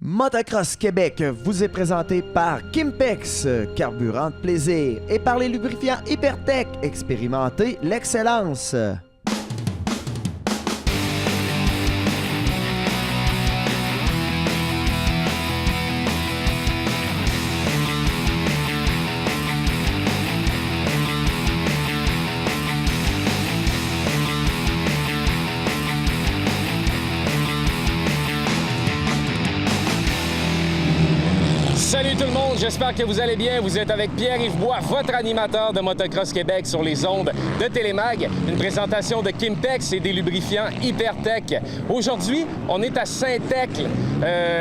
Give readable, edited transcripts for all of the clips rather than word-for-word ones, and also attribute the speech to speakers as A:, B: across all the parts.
A: Motocross Québec vous est présenté par Kimpex, carburant de plaisir, et par les lubrifiants Hypertech, expérimentez l'excellence.
B: Salut tout le monde, j'espère que vous allez bien. Vous êtes avec Pierre-Yves Bois, votre animateur de Motocross Québec sur les ondes de Télémag. Une présentation de Kimpex et des lubrifiants Hypertech. Aujourd'hui, on est à Saint-Ecle.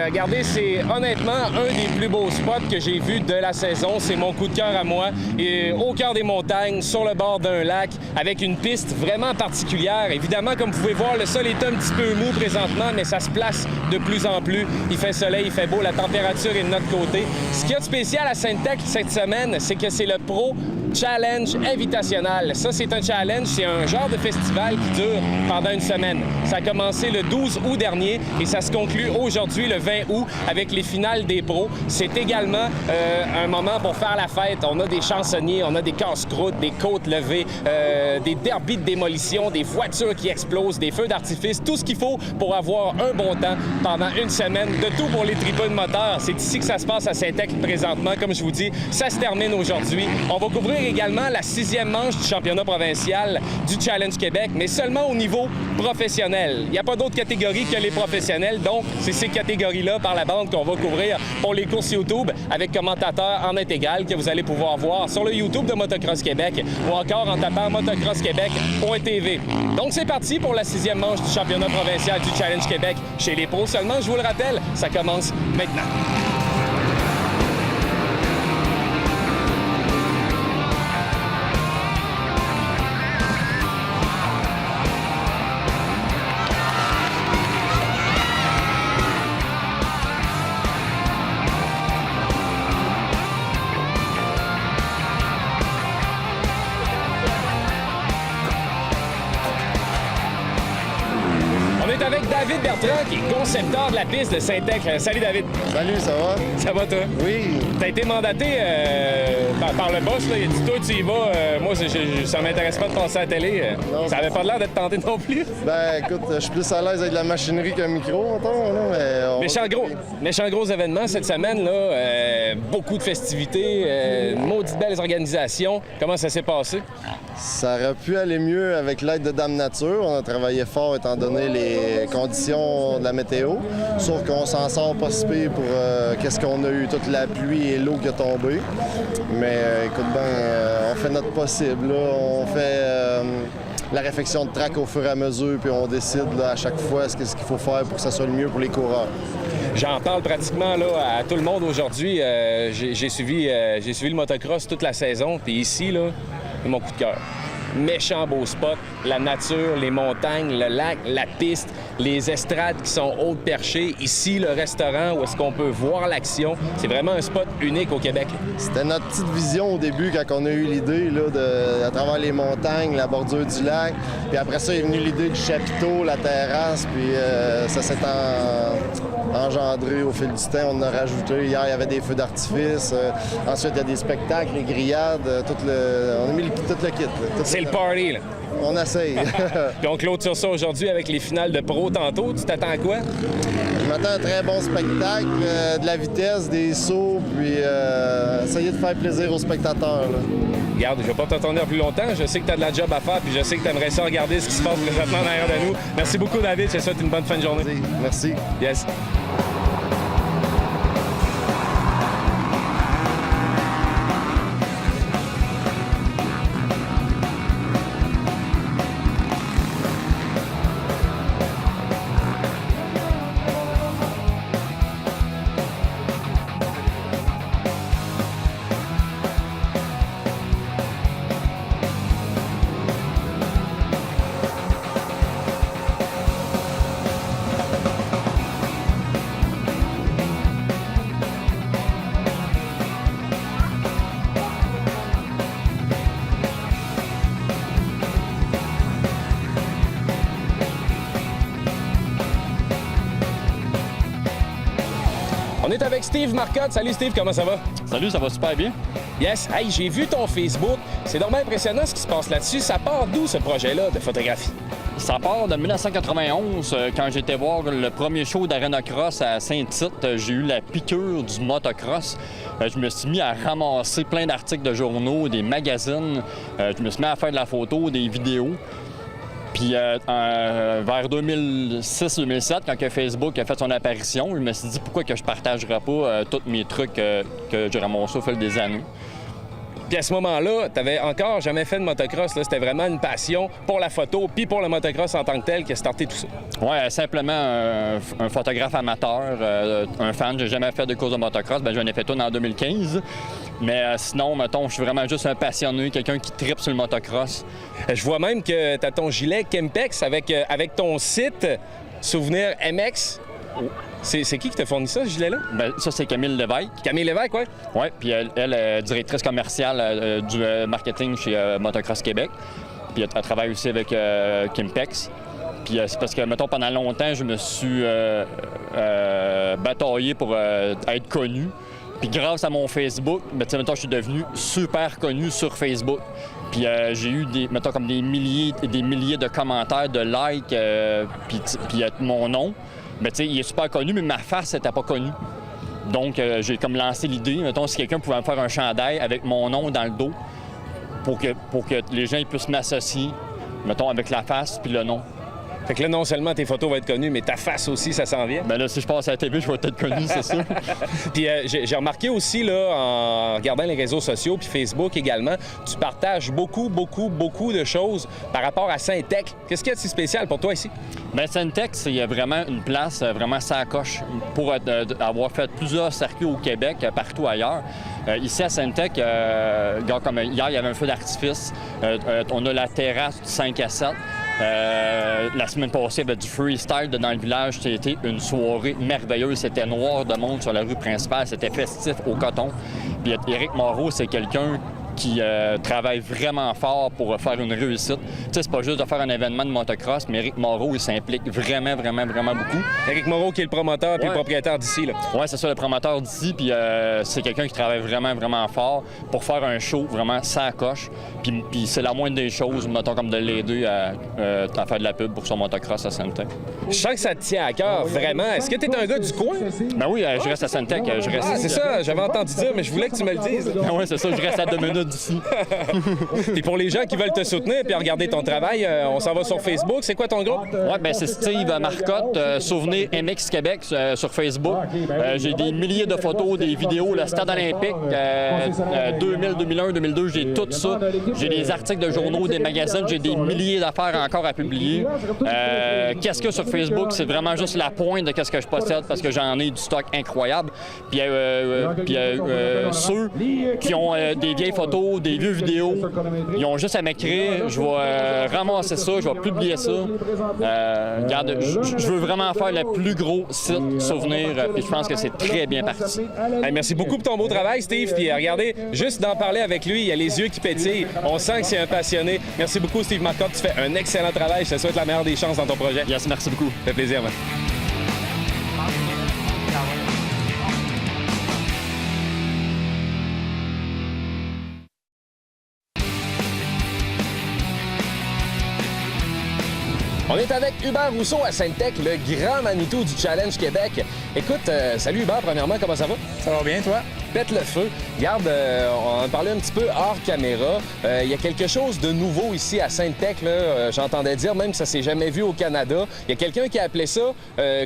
B: Regardez, c'est honnêtement un des plus beaux spots que j'ai vu de la saison. C'est mon coup de cœur à moi. Et au cœur des montagnes, sur le bord d'un lac, avec une piste vraiment particulière. Évidemment, comme vous pouvez voir, le sol est un petit peu mou présentement, mais ça se place de plus en plus. Il fait soleil, il fait beau, la température est de notre côté. Ce qu'il y a de spécial à Saint-Ecle cette semaine, c'est que c'est le Pro Challenge Invitational. Ça, c'est un challenge, c'est un genre de festival qui dure pendant une semaine. Ça a commencé le 12 août dernier et ça se conclut aujourd'hui, le 20 août, avec les finales des pros. C'est également un moment pour faire la fête. On a des chansonniers, on a des casse-croûtes, des côtes levées, des derbies de démolition, des voitures qui explosent, des feux d'artifice, tout ce qu'il faut pour avoir un bon temps pendant une semaine. De tout pour les triples moteurs. C'est ici que ça se passe à Saint-Ecle présentement. Comme je vous dis, ça se termine aujourd'hui. On va couvrir également la 6e manche du championnat provincial du Challenge Québec, mais seulement au niveau professionnel. Il n'y a pas d'autres catégories que les professionnels, donc c'est ces catégories-là par la bande qu'on va couvrir pour les courses YouTube avec commentateurs en intégral que vous allez pouvoir voir sur le YouTube de Motocross Québec ou encore en tapant motocrossquebec.tv. Donc c'est parti pour la 6e manche du championnat provincial du Challenge Québec chez les pros seulement. Je vous le rappelle, ça commence maintenant. On est avec David Bertrand, qui est concepteur de la piste de Saint-Ecle. Salut David.
C: Salut, ça va?
B: Ça va toi?
C: Oui.
B: T'as été mandaté par le boss, là. Il a dit toi tu y vas. Moi, ça m'intéresse pas de passer à la télé.
C: Non,
B: Ça avait pas l'air d'être tenté non plus.
C: Ben écoute, je suis plus à l'aise avec la machinerie qu'un micro, mettons, là, mais
B: Méchant gros événement cette semaine, là. Beaucoup de festivités, maudites belles organisations. Comment ça s'est passé?
C: Ça aurait pu aller mieux avec l'aide de Dame Nature. On a travaillé fort étant donné les conditions de la météo. Sauf qu'on s'en sort pas si pire pour qu'est-ce qu'on a eu, toute la pluie et l'eau qui a tombé. Mais écoute bien, on fait notre possible, là. On fait la réfection de track au fur et à mesure, puis on décide là, à chaque fois ce qu'il faut faire pour que ça soit le mieux pour les coureurs.
B: J'en parle pratiquement là, à tout le monde aujourd'hui. J'ai suivi le motocross toute la saison, puis ici, là, c'est mon coup de cœur. Méchant beau spot, la nature, les montagnes, le lac, la piste, les estrades qui sont hautes perchées. Ici, le restaurant où est-ce qu'on peut voir l'action. C'est vraiment un spot unique au Québec.
C: C'était notre petite vision au début quand on a eu l'idée là, à travers les montagnes, la bordure du lac. Puis après ça est venue l'idée du chapiteau, la terrasse, puis ça s'est engendré au fil du temps. On en a rajouté. Hier, il y avait des feux d'artifice. Ensuite, il y a des spectacles, les grillades, on a mis tout le kit.
B: C'est le party, là.
C: On essaye.
B: Puis on clôture ça aujourd'hui avec les finales de pro tantôt. Tu t'attends à quoi?
C: Je m'attends à un très bon spectacle, de la vitesse, des sauts, puis essayer de faire plaisir aux spectateurs, là.
B: Regarde, je vais pas t'attendre plus longtemps. Je sais que tu as de la job à faire, puis je sais que tu aimerais ça regarder ce qui se passe présentement derrière de nous. Merci beaucoup, David. Je te souhaite une bonne fin de journée.
C: Merci.
B: Yes. On est avec Steve Marcotte. Salut Steve, comment ça va?
D: Salut, ça va super bien.
B: Yes. Hey, j'ai vu ton Facebook. C'est vraiment impressionnant ce qui se passe là-dessus. Ça part d'où ce projet-là de photographie?
D: Ça part de 1991, quand j'étais voir le premier show d'Arena Cross à Saint-Tite. J'ai eu la piqûre du motocross. Je me suis mis à ramasser plein d'articles de journaux, des magazines. Je me suis mis à faire de la photo, des vidéos. Puis vers 2006-2007, quand que Facebook a fait son apparition, je me suis dit pourquoi que je ne partagerais pas tous mes trucs que j'ai ramassés au fil des années.
B: Puis à ce moment-là, tu n'avais encore jamais fait de motocross. C'était vraiment une passion pour la photo puis pour le motocross en tant que tel qui a starté tout ça.
D: Oui, simplement un photographe amateur, un fan. J'ai jamais fait de course de motocross. J'en ai fait une en 2015. Mais sinon, mettons, je suis vraiment juste un passionné, quelqu'un qui tripe sur le motocross.
B: Je vois même que tu as ton gilet Kimpex avec ton site Souvenir MX. C'est qui t'a fourni ça, ce gilet-là?
D: Ça, c'est Camille Lévesque.
B: Camille Lévesque, oui?
D: Oui, puis elle est directrice commerciale du marketing chez Motocross Québec. Puis elle travaille aussi avec Kimpex. Puis c'est parce que, mettons, pendant longtemps, je me suis bataillé pour être connu. Puis grâce à mon Facebook, mettons, je suis devenu super connu sur Facebook. Puis j'ai eu des milliers de commentaires, de likes, puis mon nom. Mais tu sais, il est super connu, mais ma face n'était pas connue. Donc, j'ai comme lancé l'idée, mettons, si quelqu'un pouvait me faire un chandail avec mon nom dans le dos pour que les gens puissent m'associer, mettons, avec la face puis le nom.
B: Fait que là, non seulement tes photos vont être connues, mais ta face aussi, ça s'en vient.
D: Là, si je passe à la TV, je vais être connu, c'est sûr.
B: Puis j'ai remarqué aussi, là, en regardant les réseaux sociaux, puis Facebook également, tu partages beaucoup de choses par rapport à Saint-Tech. Qu'est-ce qu'il y a de si spécial pour toi ici? Saint-Tech,
D: c'est vraiment une place vraiment sacoche pour avoir fait plusieurs circuits au Québec, partout ailleurs. Ici à Saint-Tech, comme hier, il y avait un feu d'artifice. On a la terrasse du 5 à 7. La semaine passée, il y avait du freestyle dans le village. C'était une soirée merveilleuse. C'était noir de monde sur la rue principale. C'était festif au coton. Puis Éric Moreau, c'est quelqu'un qui travaille vraiment fort pour faire une réussite. Tu sais, c'est pas juste de faire un événement de motocross, mais Éric Moreau, il s'implique vraiment beaucoup.
B: Éric Moreau qui est le promoteur puis le propriétaire d'ici, là.
D: Oui, c'est ça, le promoteur d'ici, puis c'est quelqu'un qui travaille vraiment fort pour faire un show vraiment sans coche. Puis c'est la moindre des choses, mettons, comme de l'aider à faire de la pub pour son motocross à Saint-Tech.
B: Je sens que ça te tient à cœur, vraiment. Est-ce que tu es un gars du coin?
D: Oui, je reste à Saint-Tech.
B: C'est ça, j'avais entendu dire, mais je voulais que tu me le dises.
D: Oui, c'est ça, je reste à 2 minutes d'ici.
B: Puis pour les gens qui veulent te soutenir puis regarder ton travail, on s'en va sur Facebook. C'est quoi ton groupe?
D: Oui, c'est Steve Marcotte, Souvenir MX Québec sur Facebook. J'ai des milliers de photos, des vidéos, le Stade olympique, 2000, 2001, 2002, j'ai tout ça. J'ai des articles de journaux, des magazines, j'ai des milliers d'affaires encore à publier. Qu'est-ce que sur Facebook? C'est vraiment juste la pointe de ce que je possède parce que j'en ai du stock incroyable. Puis ceux qui ont des vieilles photos, des vieux vidéos, ils ont juste à m'écrire, je vais ramasser ça, je vais publier ça. Regarde, je veux vraiment faire le plus gros site souvenir, puis je pense que c'est très bien parti.
B: Hey, merci beaucoup pour ton beau travail, Steve. Puis regardez, juste d'en parler avec lui, il y a les yeux qui pétillent. On sent que c'est un passionné. Merci beaucoup, Steve Marcotte. Tu fais un excellent travail. Je te souhaite la meilleure des chances dans ton projet.
D: Yes, merci beaucoup.
B: Ça fait plaisir, man. On est avec Hubert Rousseau à Saint-Tech, le grand Manitou du Challenge Québec. Écoute, salut Hubert, premièrement, comment ça va?
E: Ça va bien, toi?
B: Pète le feu. Regarde, on en parlait un petit peu hors caméra. Il y a quelque chose de nouveau ici à Saint-Tech. J'entendais dire même que ça s'est jamais vu au Canada. Il y a quelqu'un qui a appelé ça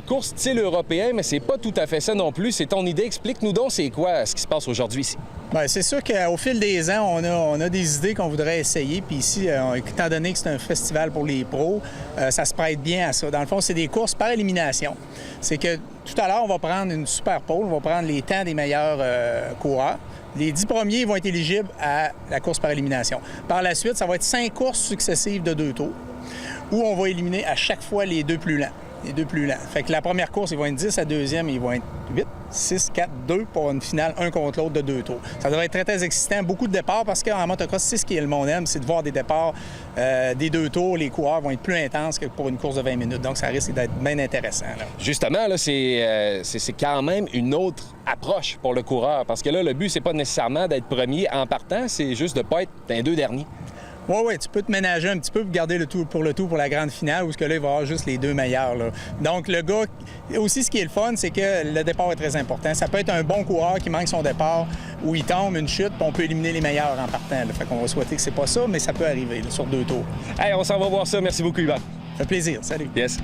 B: course style européen, mais c'est pas tout à fait ça non plus. C'est ton idée. Explique-nous donc c'est quoi ce qui se passe aujourd'hui ici.
E: Bien, c'est sûr qu'au fil des ans, on a des idées qu'on voudrait essayer. Puis ici, étant donné que c'est un festival pour les pros, ça se prête bien à ça. Dans le fond, c'est des courses par élimination. C'est que tout à l'heure, on va prendre une super pole, on va prendre les temps des meilleurs coureurs. Les 10 premiers vont être éligibles à la course par élimination. Par la suite, ça va être 5 courses successives de 2 tours où on va éliminer à chaque fois les 2 plus lents. les deux plus lents. Fait que la première course, ils vont être 10, la deuxième, ils vont être 8, 6, 4, 2 pour une finale, un contre l'autre de 2 tours. Ça devrait être très, très excitant. Beaucoup de départs parce qu'en motocross, c'est ce qui est le monde aime, c'est de voir des départs des 2 tours. Les coureurs vont être plus intenses que pour une course de 20 minutes. Donc, ça risque d'être bien intéressant. Là.
B: Justement, là, c'est quand même une autre approche pour le coureur. Parce que là, le but, c'est pas nécessairement d'être premier en partant, c'est juste de ne pas être dans les 2 derniers.
E: Oui, tu peux te ménager un petit peu pour garder le tout pour la grande finale, où ce que là, il va y avoir juste les 2 meilleurs. Là. Donc, le gars, aussi, ce qui est le fun, c'est que le départ est très important. Ça peut être un bon coureur qui manque son départ, où il tombe une chute, puis on peut éliminer les meilleurs en partant. Là. Fait qu'on va souhaiter que c'est pas ça, mais ça peut arriver là, sur 2 tours.
B: Hey, on s'en va voir ça. Merci beaucoup, Yvan.
E: Ça fait plaisir. Salut.
B: Yes.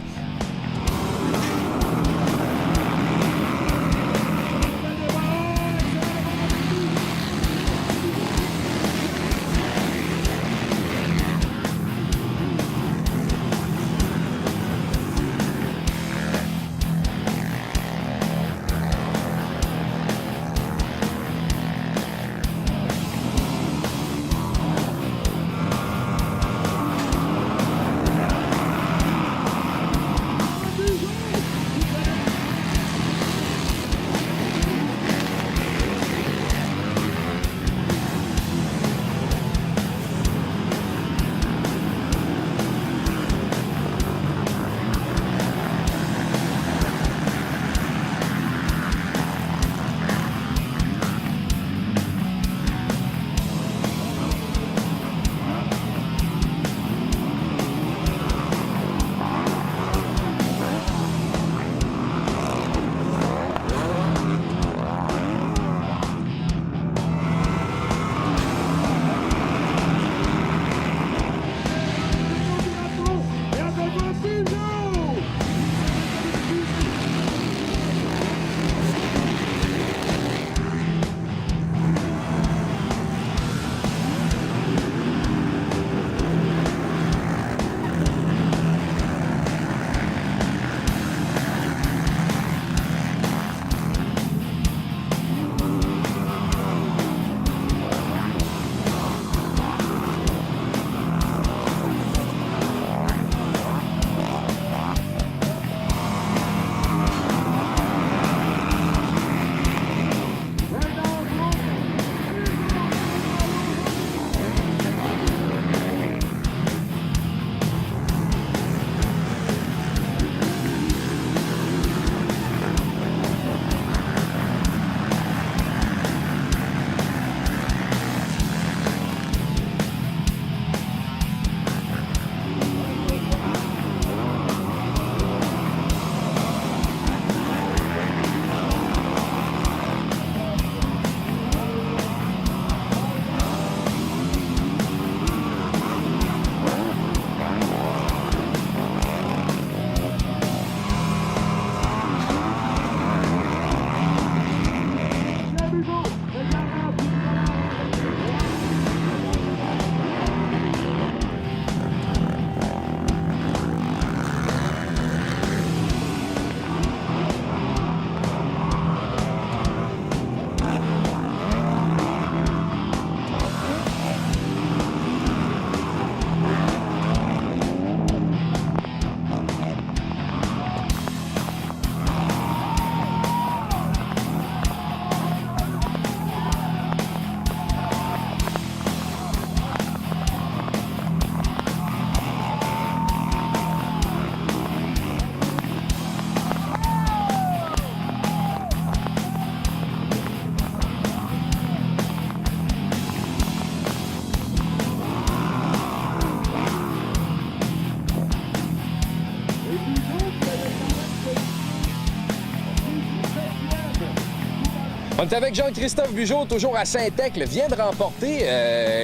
B: On est avec Jean-Christophe Bugeaud, toujours à Saint-Étienne, vient de remporter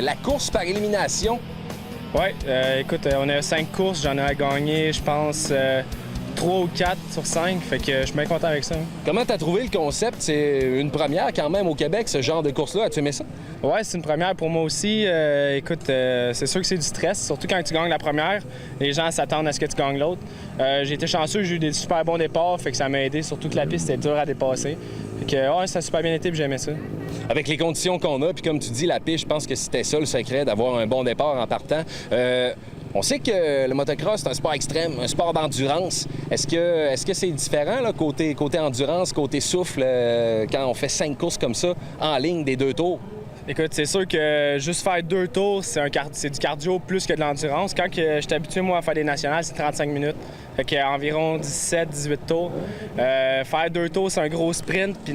B: la course par élimination.
F: Oui, écoute, on a 5 courses, j'en ai à gagner, je pense, 3 ou 4 sur 5, fait que je suis bien content avec ça.
B: Comment t'as trouvé le concept? C'est une première quand même au Québec, ce genre de course-là. As-tu aimé ça?
F: Oui, c'est une première pour moi aussi. Écoute, c'est sûr que c'est du stress, surtout quand tu gagnes la première. Les gens s'attendent à ce que tu gagnes l'autre. J'ai été chanceux, j'ai eu des super bons départs, fait que ça m'a aidé, surtout que la piste était dure à dépasser. Fait que, ouais, ça a super bien été, puis j'aimais ça.
B: Avec les conditions qu'on a, puis comme tu dis, la piste, je pense que c'était ça le secret, d'avoir un bon départ en partant. On sait que le motocross, c'est un sport extrême, un sport d'endurance. Est-ce que c'est différent, là, côté endurance, côté souffle, quand on fait 5 courses comme ça, en ligne, des 2 tours?
F: Écoute, c'est sûr que juste faire 2 tours, c'est du cardio plus que de l'endurance. Quand je suis habitué, moi, à faire des nationales, c'est 35 minutes. Fait qu'environ 17-18 tours. Faire 2 tours, c'est un gros sprint. Puis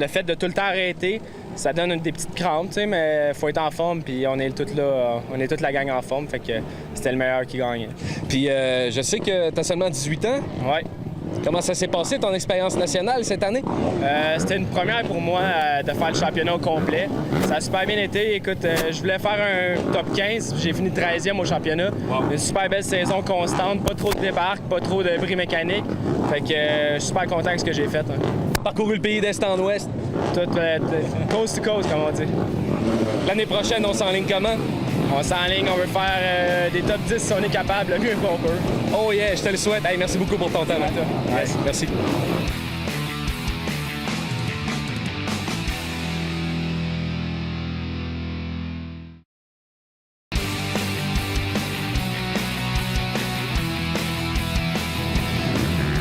F: le fait de tout le temps arrêter, ça donne des petites crampes, tu sais, mais il faut être en forme. Puis on est toute la gang en forme. Fait que c'était le meilleur qui gagnait.
B: Puis je sais que tu as seulement 18 ans.
F: Ouais.
B: Comment ça s'est passé, ton expérience nationale cette année?
F: C'était une première pour moi de faire le championnat au complet. Ça a super bien été. Écoute, je voulais faire un top 15. J'ai fini 13e au championnat. Wow. Une super belle saison constante. Pas trop de débarques, pas trop de bris mécaniques. Fait que je suis super content de ce que j'ai fait. Hein.
B: Parcouru le pays d'est en ouest.
F: Tout coast to coast, comme on dit.
B: L'année prochaine, on s'enligne comment?
F: On s'enligne, on veut faire des top 10 si on est capable, le mieux qu'on peut.
B: Oh yeah, je te le souhaite. Hey, merci beaucoup pour ton temps.
F: Yes.
B: Merci.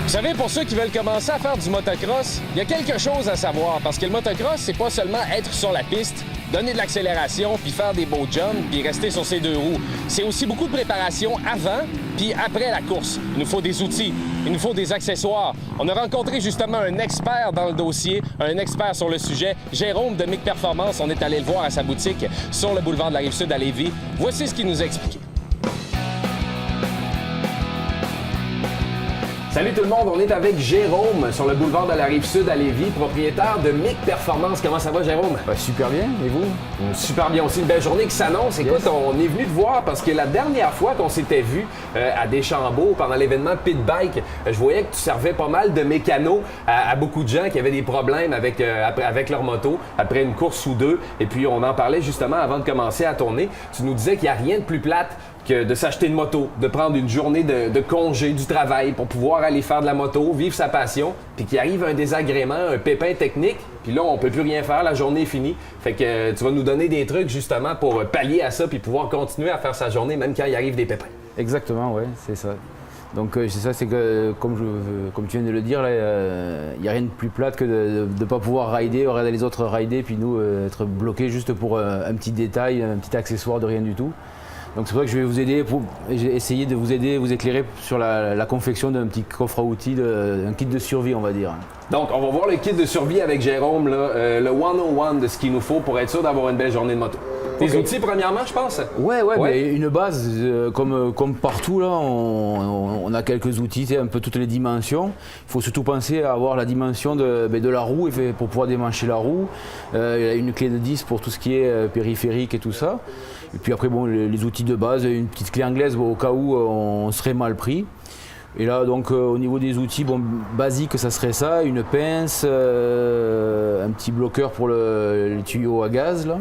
B: Vous savez, pour ceux qui veulent commencer à faire du motocross, il y a quelque chose à savoir, parce que le motocross, c'est pas seulement être sur la piste, donner de l'accélération, puis faire des beaux jumps, puis rester sur ses 2 roues. C'est aussi beaucoup de préparation avant, puis après la course. Il nous faut des outils, il nous faut des accessoires. On a rencontré justement un expert dans le dossier, un expert sur le sujet, Jérôme de MIC Performance. On est allé le voir à sa boutique sur le boulevard de la Rive-Sud à Lévis. Voici ce qu'il nous a expliqué. Salut tout le monde, on est avec Jérôme sur le boulevard de la Rive-Sud à Lévis, propriétaire de MIC Performance. Comment ça va, Jérôme?
G: Super bien, et vous?
B: Super bien aussi, une belle journée qui s'annonce. Écoute, on est venu te voir parce que la dernière fois qu'on s'était vu à Deschambault pendant l'événement Pit Bike, je voyais que tu servais pas mal de mécanos à beaucoup de gens qui avaient des problèmes avec leur moto après une course ou 2. Et puis on en parlait justement avant de commencer à tourner. Tu nous disais qu'il n'y a rien de plus plate que de s'acheter une moto, de prendre une journée de congé du travail pour pouvoir aller faire de la moto, vivre sa passion, puis qu'il arrive un désagrément, un pépin technique, puis là, on peut plus rien faire, la journée est finie. Fait que tu vas nous donner des trucs justement pour pallier à ça, puis pouvoir continuer à faire sa journée même quand il arrive des pépins.
G: Exactement, ouais, c'est ça. Donc c'est ça, c'est que comme tu viens de le dire, il n'y a rien de plus plate que de ne pas pouvoir rider, regarder les autres rider, puis nous être bloqués juste pour un petit détail, un petit accessoire de rien du tout. Donc c'est pour ça que je vais vous aider, j'ai essayé de vous aider, vous éclairer sur la confection d'un petit coffre à outils, un kit de survie, on va dire.
B: Donc on va voir le kit de survie avec Jérôme, là, le 101 de ce qu'il nous faut pour être sûr d'avoir une belle journée de moto. Des outils premièrement, je pense?
G: Ouais. Mais une base, comme partout, là, on a quelques outils, un peu toutes les dimensions. Il faut surtout penser à avoir la dimension de la roue pour pouvoir démancher la roue. Il y a une clé de 10 pour tout ce qui est périphérique et tout ça. Et puis après, bon, les outils de base, une petite clé anglaise au cas où on serait mal pris. Et là, donc, au niveau des outils, bon, basique, ça serait ça, une pince, un petit bloqueur pour les tuyaux à gaz, là.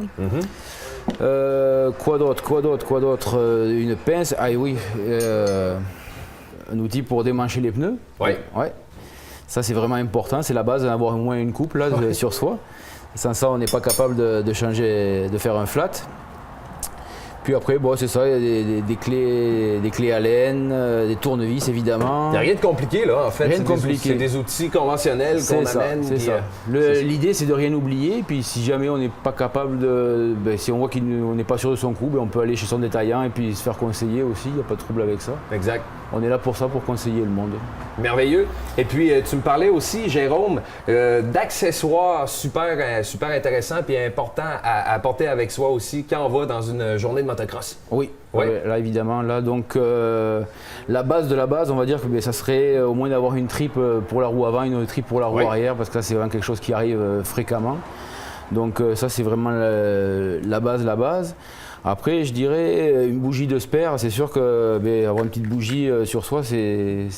G: Quoi d'autre? Une pince, oui, un outil pour démancher les pneus.
B: Ouais.
G: Ça, c'est vraiment important, c'est la base d'avoir au moins une coupe là, sur soi. Sans ça, on n'est pas capable de faire un flat. Puis après, bon, c'est ça, il y a des clés Allen, des tournevis évidemment.
B: Il n'y a rien de compliqué là, en fait.
G: Rien de compliqué.
B: C'est des outils conventionnels qu'on amène.
G: C'est ça. L'idée, c'est de rien oublier. Puis si jamais on n'est pas capable si on voit qu'on n'est pas sûr de son coup, on peut aller chez son détaillant et puis se faire conseiller aussi. Il n'y a pas de trouble avec ça.
B: Exact.
G: On est là pour ça, pour conseiller le monde.
B: Merveilleux. Et puis, tu me parlais aussi, Jérôme, d'accessoires super intéressants et importants à porter avec soi aussi quand on va dans une journée de motocross.
G: Oui. Là, évidemment. Là, donc, la base de la base, on va dire que ça serait au moins d'avoir une tripe pour la roue avant, une tripe pour la roue arrière, parce que là, c'est vraiment quelque chose qui arrive fréquemment. Donc, ça, c'est vraiment la base. Après, je dirais une bougie de spare, c'est sûr que avoir une petite bougie sur soi, c'est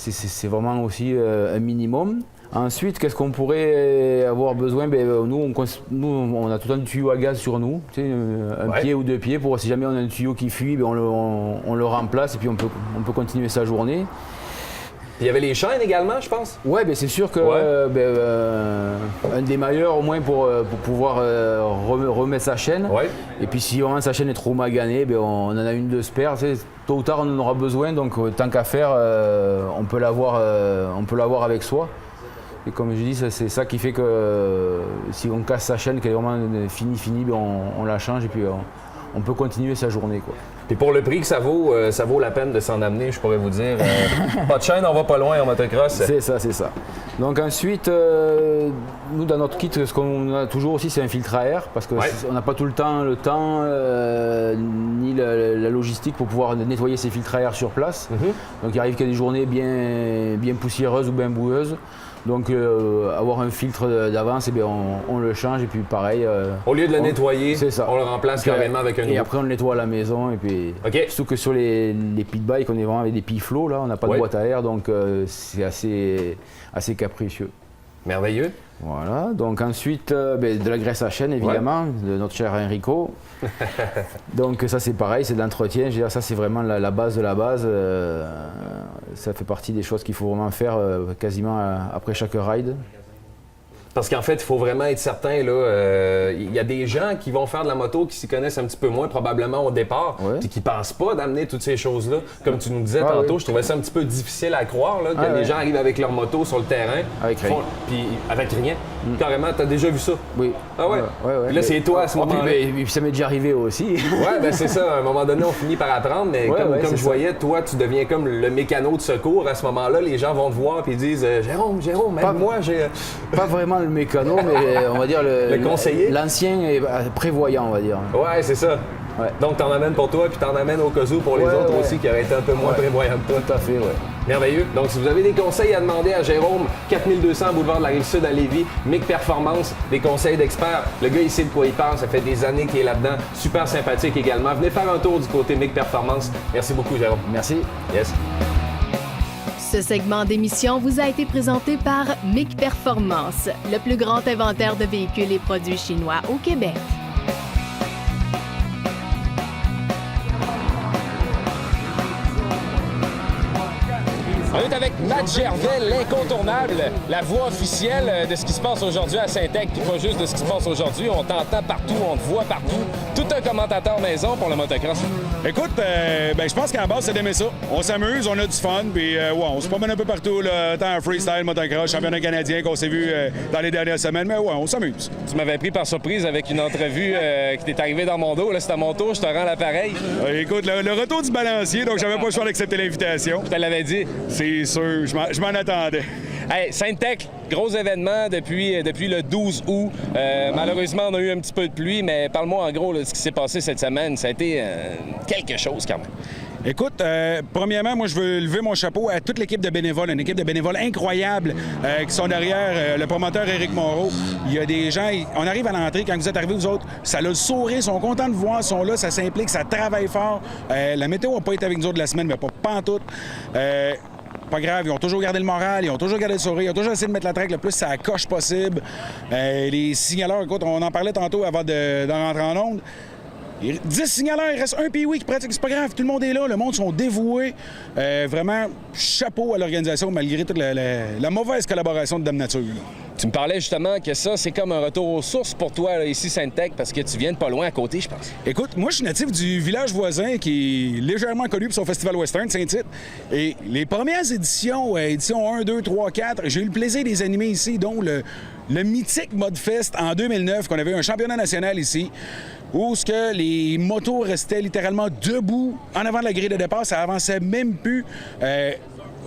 G: vraiment aussi un minimum. Ensuite, qu'est-ce qu'on pourrait avoir besoin? Nous, on a tout le temps du tuyau à gaz sur nous, tu sais, un pied ou 2 pieds, pour si jamais on a un tuyau qui fuit, on le remplace et puis on peut continuer sa journée.
H: Puis il y avait les chaînes également, je pense.
G: Ouais, ben c'est sûr que un des meilleurs au moins pour pouvoir remettre sa chaîne.
H: Ouais.
G: Et puis si vraiment sa chaîne est trop maganée, ben on en a une de spare. Tu sais, tôt ou tard on en aura besoin, donc tant qu'à faire, on peut l'avoir avec soi. Et comme je dis, c'est ça qui fait que si on casse sa chaîne, qu'elle est vraiment finie, ben on la change et puis on peut continuer sa journée, quoi.
H: Et pour le prix que ça vaut la peine de s'en amener, je pourrais vous dire. Pas de chaîne, on va pas loin en motocross.
G: C'est ça. Donc ensuite, nous dans notre kit, ce qu'on a toujours aussi, c'est un filtre à air, parce qu'on n'a pas tout le temps ni la logistique pour pouvoir nettoyer ces filtres à air sur place. Donc il arrive qu'il y a des journées bien poussiéreuses ou bien boueuses. Donc avoir un filtre d'avance, eh bien, on le change et puis pareil.
H: Au lieu de le nettoyer,
G: on
H: le remplace carrément avec un nouveau.
G: Et après on le nettoie à la maison et puis surtout que sur les pit bikes, on est vraiment avec des pit flots là, on n'a pas de boîte à air, donc c'est assez capricieux.
H: Merveilleux.
G: Voilà, donc ensuite de la graisse à chaîne évidemment, de notre cher Enrico. Donc ça c'est pareil, c'est de l'entretien, je veux dire, ça c'est vraiment la base de la base. Ça fait partie des choses qu'il faut vraiment faire quasiment après chaque ride.
H: Parce qu'en fait, il faut vraiment être certain, là, il y a des gens qui vont faire de la moto qui s'y connaissent un petit peu moins probablement au départ, puis qui pensent pas d'amener toutes ces choses-là. Comme tu nous disais tantôt, je trouvais ça un petit peu difficile à croire, là, que les gens arrivent avec leur moto sur le terrain.
G: Avec rien.
H: Puis avec rien. Carrément, t'as déjà vu ça?
G: Oui.
H: Ah ouais? Puis là, c'est toi à ce moment-là.
G: Puis ça m'est déjà arrivé aussi.
H: Ouais, ben c'est ça. À un moment donné, on finit par apprendre, mais comme je voyais, toi, tu deviens comme le mécano de secours. À ce moment-là, les gens vont te voir et disent Jérôme, même moi, j'ai...
G: Pas vraiment le mécano, mais on va dire le
H: conseiller.
G: L'ancien est prévoyant, on va dire.
H: Ouais, c'est ça. Ouais. Donc, t'en amènes pour toi, puis t'en amènes au cas où pour les autres aussi qui auraient été un peu moins prévoyants que toi.
G: Tout à fait,
H: Merveilleux. Donc, si vous avez des conseils à demander à Jérôme, 4200 boulevard de la Rive-Sud à Lévis, MIC Performance, des conseils d'experts. Le gars, il sait de quoi il parle. Ça fait des années qu'il est là-dedans. Super sympathique également. Venez faire un tour du côté MIC Performance. Merci beaucoup, Jérôme.
G: Merci.
H: Yes.
I: Ce segment d'émission vous a été présenté par MIC Performance, le plus grand inventaire de véhicules et produits chinois au Québec.
B: On est avec Matt Gervais, l'incontournable, la voix officielle de ce qui se passe aujourd'hui à Saint-Tech, puis pas juste de ce qui se passe aujourd'hui. On t'entend partout, on te voit partout. Tout un commentateur maison pour le motocross.
J: Écoute, je pense qu'à la base, c'est d'aimer ça. On s'amuse, on a du fun, puis on se promène un peu partout, là, tant en freestyle, motocross, championnat canadien qu'on s'est vu dans les dernières semaines, mais on s'amuse.
B: Tu m'avais pris par surprise avec une entrevue qui t'est arrivée dans mon dos. Là, c'est à mon tour, je te rends l'appareil.
J: Écoute, le retour du balancier, donc j'avais pas le choix d'accepter l'invitation.
B: Je te l'avais dit.
J: C'est sûr, je m'en attendais.
B: Hey, Saint-Tech, gros événement depuis le 12 août. Malheureusement, on a eu un petit peu de pluie, mais parle-moi en gros de ce qui s'est passé cette semaine. Ça a été quelque chose quand même.
J: Écoute, premièrement, moi, je veux lever mon chapeau à toute l'équipe de bénévoles, une équipe de bénévoles incroyable qui sont derrière le promoteur Éric Moreau. Il y a des gens, on arrive à l'entrée, quand vous êtes arrivés, vous autres, ça a le sourire, ils sont contents de voir, ils sont là, ça s'implique, ça travaille fort. La météo n'a pas été avec nous autres de la semaine, mais pas pantoute. Pas grave, ils ont toujours gardé le moral, ils ont toujours gardé le sourire, ils ont toujours essayé de mettre la traque le plus ça coche possible. Les signaleurs, écoute, on en parlait tantôt avant d'en rentrer en onde. 10 signaleurs, il reste un POI qui pratique, c'est pas grave, tout le monde est là, le monde sont dévoués. Vraiment, chapeau à l'organisation malgré toute la mauvaise collaboration de Dame Nature. Là.
B: Tu me parlais justement que ça, c'est comme un retour aux sources pour toi, là, ici, Saint-Tech, parce que tu viens de pas loin à côté, je pense.
J: Écoute, moi, je suis natif du village voisin qui est légèrement connu pour son festival western, Saint-Tite. Et les premières éditions, édition 1, 2, 3, 4, j'ai eu le plaisir de les animer ici, dont le mythique Modfest en 2009, qu'on avait un championnat national ici, où ce que les motos restaient littéralement debout en avant de la grille de départ, ça avançait même plus.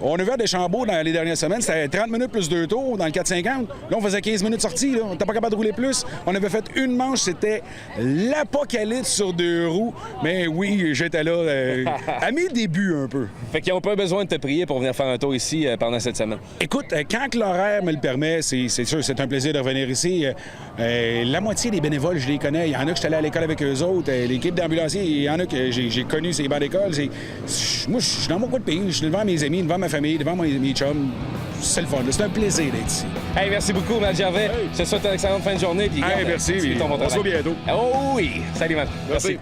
J: On a vu à Deschambault dans les dernières semaines, c'était 30 minutes plus 2 tours dans le 450. Là, on faisait 15 minutes sortie. Là. On n'était pas capable de rouler plus. On avait fait une manche, c'était l'apocalypse sur 2 roues. Mais oui, j'étais là à mes débuts un peu.
B: Fait qu'ils n'ont pas besoin de te prier pour venir faire un tour ici pendant cette semaine.
J: Écoute, quand l'horaire me le permet, c'est sûr, c'est un plaisir de revenir ici. La moitié des bénévoles, je les connais. Il y en a que je suis allé à l'école avec eux autres. L'équipe d'ambulanciers, il y en a que j'ai connu ces bancs d'école. Moi, je suis dans mon coin de pays. Je suis devant mes amis, devant ma famille, devant mes chums. C'est le fun. C'est un plaisir d'être ici.
B: Hey, merci beaucoup, Matt Gervais. Je te souhaite une excellente fin de journée. Puis,
J: merci. On se voit bientôt.
B: Oh oui. Salut, Matt. Merci.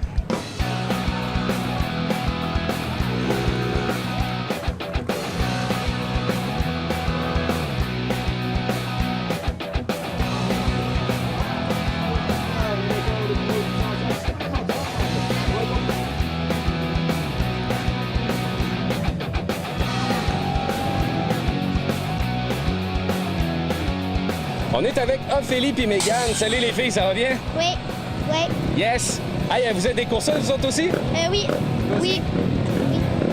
B: On est avec Ophélie et Mégane. Salut les filles, ça va bien?
K: Oui, oui.
B: Yes! Hey, vous êtes des courseuses, vous autres aussi?
K: Oui, oui.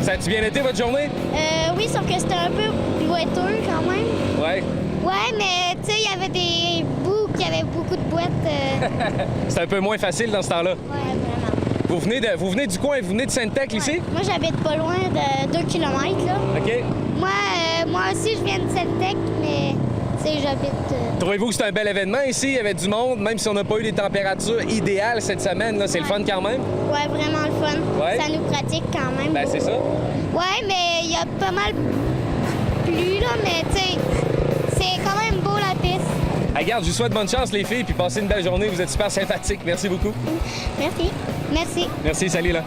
B: Ça a-tu bien été votre journée?
K: Oui, sauf que c'était un peu boiteux quand même.
B: Ouais.
K: Ouais, mais tu sais, il y avait des bouts qui avaient beaucoup de boîtes.
B: C'est un peu moins facile dans ce temps-là.
K: Ouais, vraiment.
B: Vous venez du coin, vous venez de Sainte-Tech, ici?
K: Moi, j'habite pas loin de 2 km, là.
B: OK.
K: Moi aussi, je viens de Sainte-Tech, mais tu sais, j'habite...
B: Trouvez-vous que c'est un bel événement ici? Il y avait du monde, même si on n'a pas eu les températures idéales cette semaine, là, c'est le fun quand même?
K: Ouais, vraiment le fun.
B: Ouais.
K: Ça nous pratique quand même.
B: Ben, c'est ça.
K: Ouais, mais il y a pas mal plu, là, mais tu sais, c'est quand même beau la piste.
B: Regarde, je vous souhaite bonne chance, les filles, puis passez une belle journée. Vous êtes super sympathiques. Merci beaucoup.
K: Merci. Merci.
B: Merci, salut, là.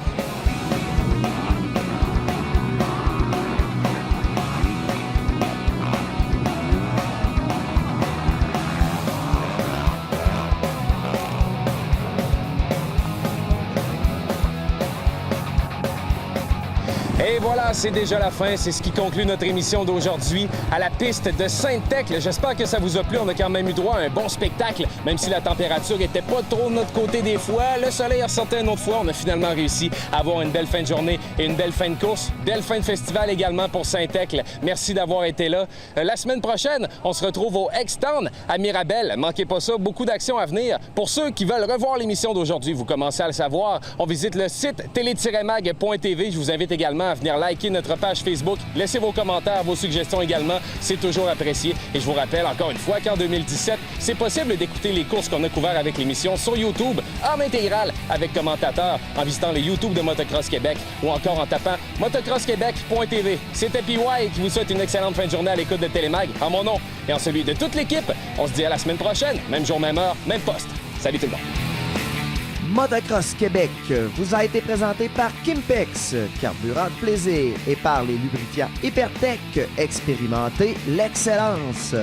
B: Et voilà, c'est déjà la fin. C'est ce qui conclut notre émission d'aujourd'hui à la piste de Sainte-Tech. J'espère que ça vous a plu. On a quand même eu droit à un bon spectacle, même si la température était pas trop de notre côté des fois. Le soleil ressortait une autre fois. On a finalement réussi à avoir une belle fin de journée et une belle fin de course. Belle fin de festival également pour Sainte-Tech. Merci d'avoir été là. La semaine prochaine, on se retrouve au X-Town à Mirabel. Manquez pas ça, beaucoup d'actions à venir. Pour ceux qui veulent revoir l'émission d'aujourd'hui, vous commencez à le savoir, on visite le site télé-mag.tv. Je vous invite également à venir liker notre page Facebook. Laissez vos commentaires, vos suggestions également. C'est toujours apprécié. Et je vous rappelle encore une fois qu'en 2017, c'est possible d'écouter les courses qu'on a couvertes avec l'émission sur YouTube, en intégrale, avec commentateurs, en visitant le YouTube de Motocross Québec ou encore en tapant motocrossquebec.tv. C'était PY qui vous souhaite une excellente fin de journée à l'écoute de Télémag. En mon nom et en celui de toute l'équipe, on se dit à la semaine prochaine. Même jour, même heure, même poste. Salut tout le monde.
A: Motocross Québec vous a été présenté par Kimpex, carburant de plaisir, et par les lubrifiants Hypertech. Expérimentez l'excellence.